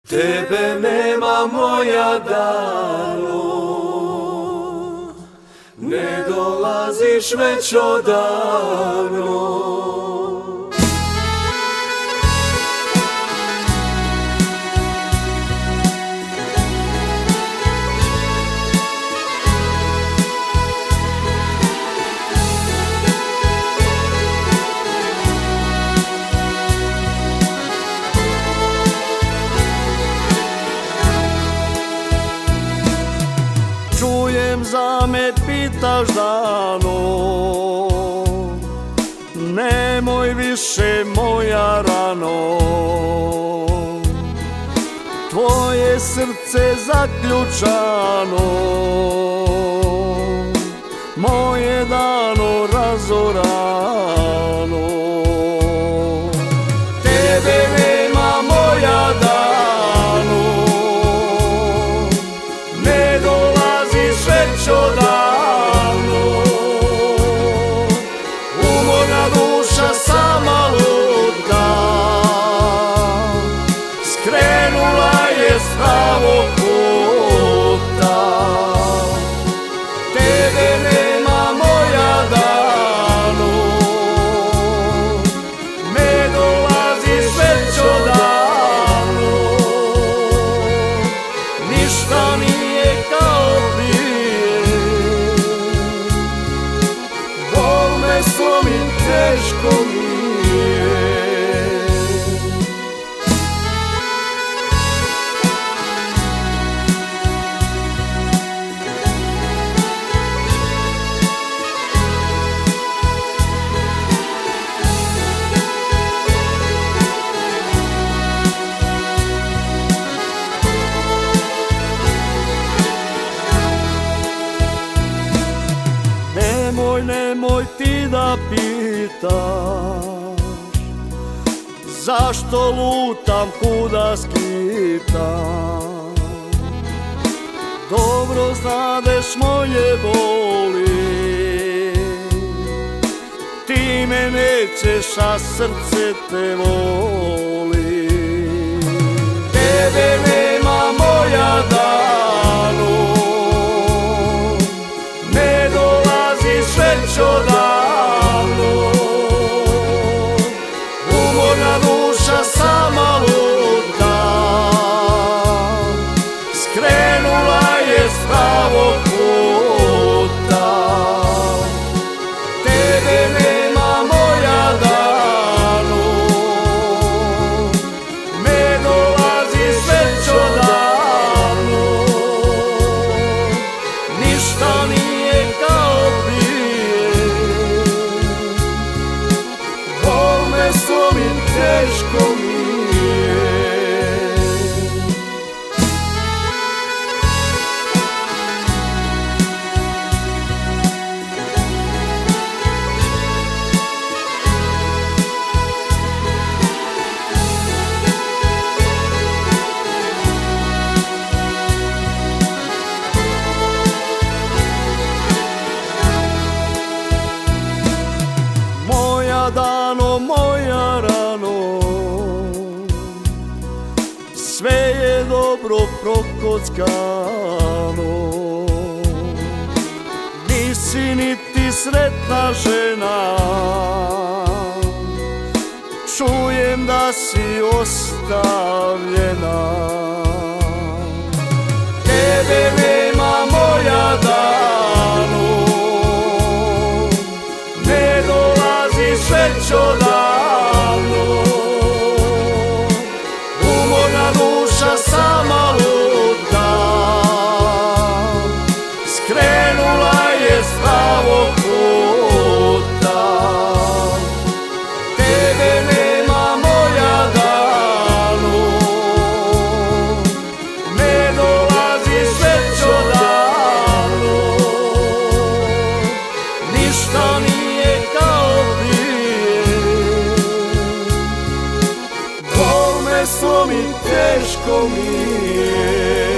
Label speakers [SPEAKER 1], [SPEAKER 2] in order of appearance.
[SPEAKER 1] Tebe nema moja dano, ne dolaziš već odavno.
[SPEAKER 2] Čujem za me pitaš dano, nemoj više moja rano. Tvoje srce zaključano, moje dano razorano. Tebe nema moja dano, ne dolaziš već odavno. Umorna duša sama luta, skrenula je s pravog puta. Tebe nema moja dano, ne dolaziš već odavno. Ništa nije kao prije, bol me slomi, teško mi je. Nemoj ti da pitaš, zašto lutam, kuda skitam. Dobro znadeš moje boli, ti me nećeš, a srce te voli. Tebe nema moja dano, ne dolaziš već odavno. Umorna duša sama luta, skrenula je s pravog puta. Tebe nema moja dano, ne dolaziš već odavno. Ništa nije kao prije, bol me slomi, teško mi je. Moja dano, moja rano, sve je dobro prokockano. Nisi niti sretna žena, čujem da si ostavljena. Tebe nema moja dano, ne dolaziš već odavno. Umorna duša sama luta, skrenula je s pravog puta. Tebe nema moja dano, ne dolaziš već odavno. Ništa nije kao prije, bol me slomi, teško mi je.